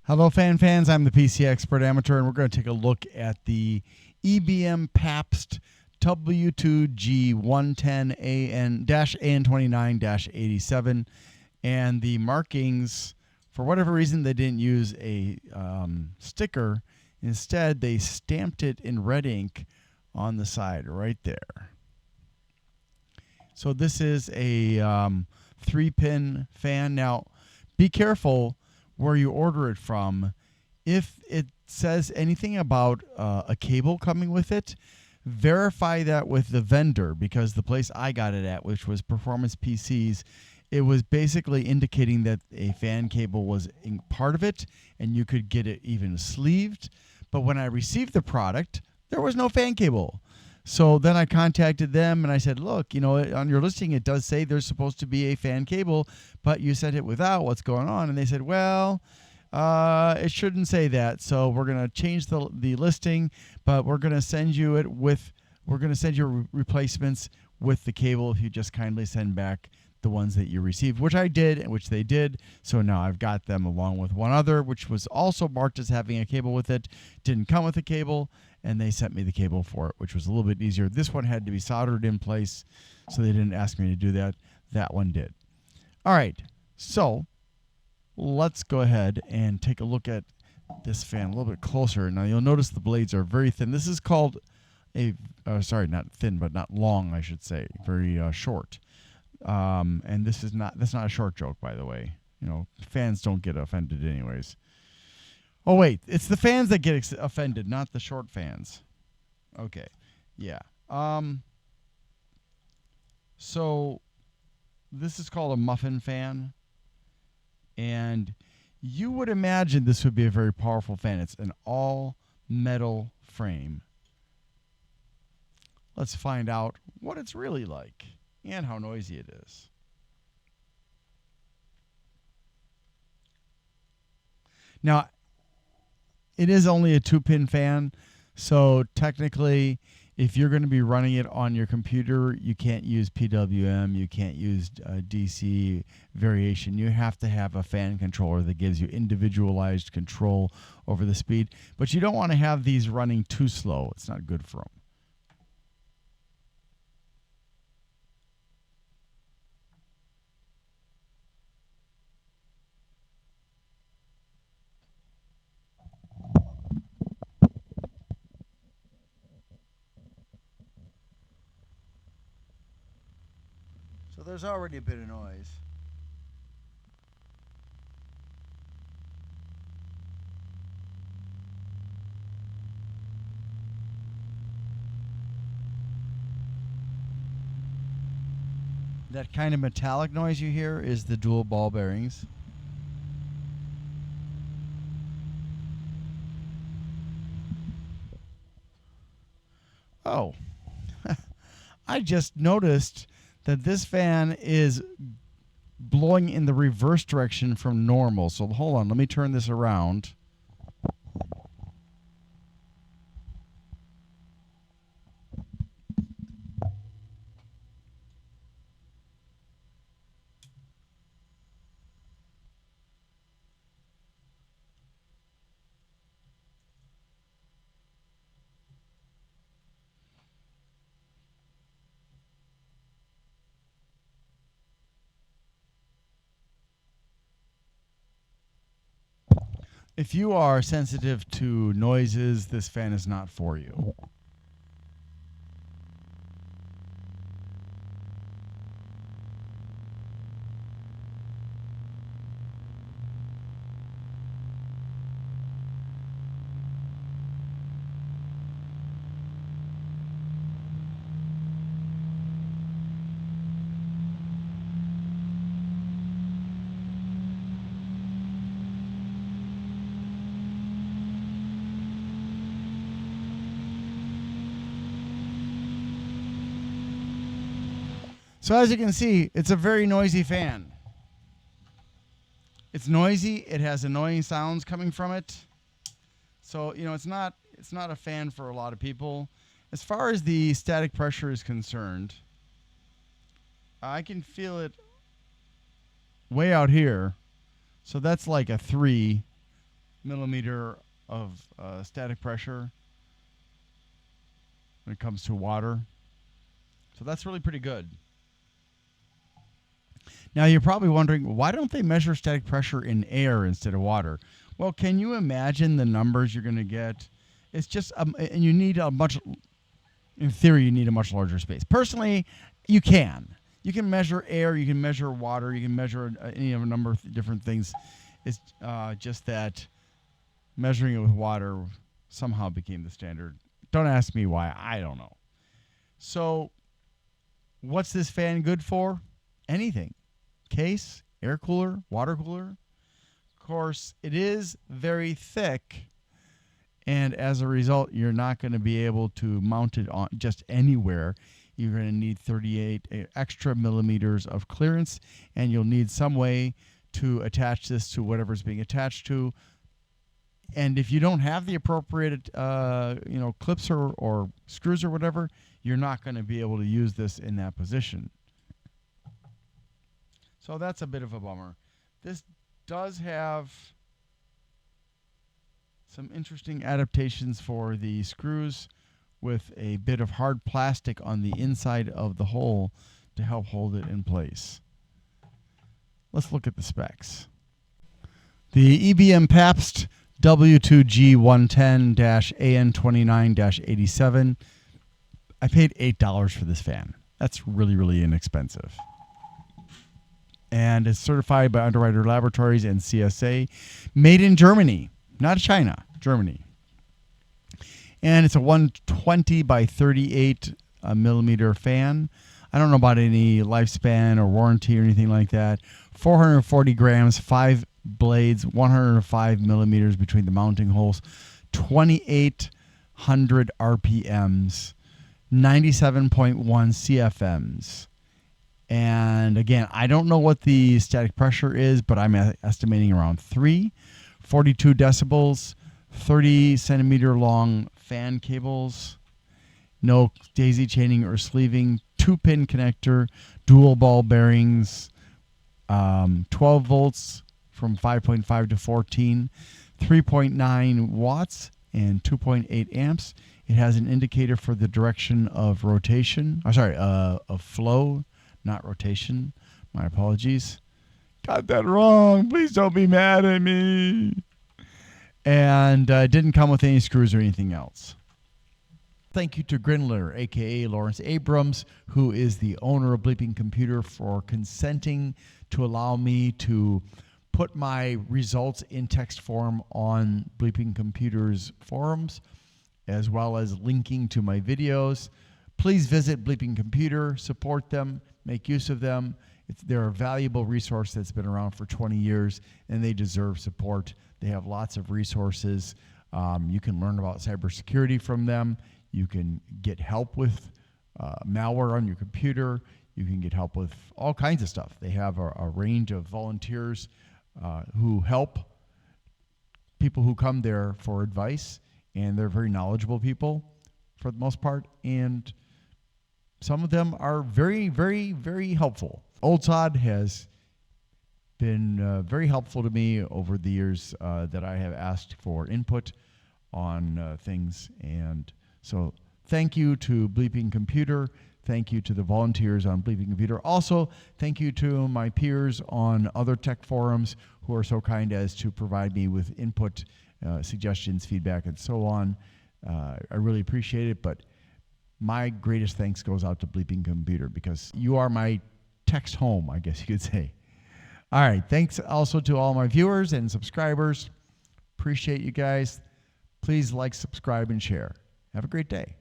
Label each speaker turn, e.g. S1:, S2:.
S1: Hello, fans. I'm the PC Expert Amateur, and we're going to take a look at the EBM Papst W2G110-AN29-87. And the markings, for whatever reason, they didn't use a sticker. Instead, they stamped it in red ink on the side right there. So this is a 3-pin fan. Now, be careful where you order it from. If it says anything about a cable coming with it, verify that with the vendor, because the place I got it at, which was Performance PCs, it was basically indicating that a fan cable was in part of it, and you could get it even sleeved. But when I received the product, there was no fan cable. So then I contacted them and I said, look, on your listing it does say there's supposed to be a fan cable, but you sent it without. What's going on? And they said, well, it shouldn't say that. So we're going to change the listing, but we're going to send you replacements with the cable if you just kindly send back the ones that you received, which I did, and which they did. So now I've got them along with one other, which was also marked as having a cable with it. Didn't come with a cable, and they sent me the cable for it, which was a little bit easier. This one had to be soldered in place, so they didn't ask me to do that. That one did. All right, so let's go ahead and take a look at this fan a little bit closer. Now you'll notice the blades are very thin. This is called sorry, not thin, but not long, I should say. Very short. And that's not a short joke, by the way. Fans don't get offended anyways. Oh, wait, it's the fans that get offended, not the short fans. Okay, yeah. So this is called a muffin fan, and you would imagine this would be a very powerful fan. It's an all-metal frame. Let's find out what it's really like and how noisy it is. Now, it is only a 2-pin fan, so technically, if you're going to be running it on your computer, you can't use PWM, you can't use DC variation. You have to have a fan controller that gives you individualized control over the speed. But you don't want to have these running too slow. It's not good for them. So there's already a bit of noise. That kind of metallic noise you hear is the dual ball bearings. Oh, I just noticed that this fan is blowing in the reverse direction from normal. So hold on, let me turn this around. If you are sensitive to noises, this fan is not for you. So as you can see, it's a very noisy fan. It's noisy. It has annoying sounds coming from it. So, it's not a fan for a lot of people. As far as the static pressure is concerned, I can feel it way out here. So that's like a 3. millimeter of static pressure when it comes to water. So that's really pretty good. Now you're probably wondering, why don't they measure static pressure in air instead of water? Well, can you imagine the numbers you're going to get? It's just, and you need a much, in theory, you need a much larger space. Personally, you can. You can measure air, you can measure water, you can measure any of a number of different things. It's just that measuring it with water somehow became the standard. Don't ask me why. I don't know. So what's this fan good for? Anything. Case, air cooler, water cooler. Of course, it is very thick, and as a result, you're not going to be able to mount it on just anywhere. You're going to need 38 extra millimeters of clearance, and you'll need some way to attach this to whatever's being attached to. And if you don't have the appropriate clips or screws or whatever, you're not going to be able to use this in that position. So that's a bit of a bummer. This does have some interesting adaptations for the screws with a bit of hard plastic on the inside of the hole to help hold it in place. Let's look at the specs. The EBM Papst W2G110-AN29-87. I paid $8 for this fan. That's really, really inexpensive. And it's certified by Underwriter Laboratories and CSA. Made in Germany, not China, Germany. And it's a 120 by 38 millimeter fan. I don't know about any lifespan or warranty or anything like that. 440 grams, 5 blades, 105 millimeters between the mounting holes, 2,800 RPMs, 97.1 CFMs. And again, I don't know what the static pressure is, but I'm estimating around 3, 42 decibels, 30 centimeter long fan cables, no daisy chaining or sleeving, 2-pin connector, dual ball bearings, 12 volts from 5.5 to 14, 3.9 watts and 2.8 amps. It has an indicator for the direction of rotation. Of flow, not rotation. My apologies. Got that wrong. Please don't be mad at me. And it didn't come with any screws or anything else. Thank you to Grindler, a.k.a. Lawrence Abrams, who is the owner of Bleeping Computer, for consenting to allow me to put my results in text form on Bleeping Computer's forums, as well as linking to my videos. Please visit Bleeping Computer, support them, make use of them. They're a valuable resource that's been around for 20 years, and they deserve support. They have lots of resources. You can learn about cybersecurity from them. You can get help with malware on your computer. You can get help with all kinds of stuff. They have a range of volunteers who help people who come there for advice, and they're very knowledgeable people for the most part, and some of them are very, very, very helpful. Old Sod has been very helpful to me over the years that I have asked for input on things, and so thank you to Bleeping Computer. Thank you to the volunteers on Bleeping Computer. Also, thank you to my peers on other tech forums who are so kind as to provide me with input, suggestions, feedback, and so on. I really appreciate it, but my greatest thanks goes out to Bleeping Computer because you are my text home, I guess you could say. All right, thanks also to all my viewers and subscribers. Appreciate you guys. Please like, subscribe, and share. Have a great day.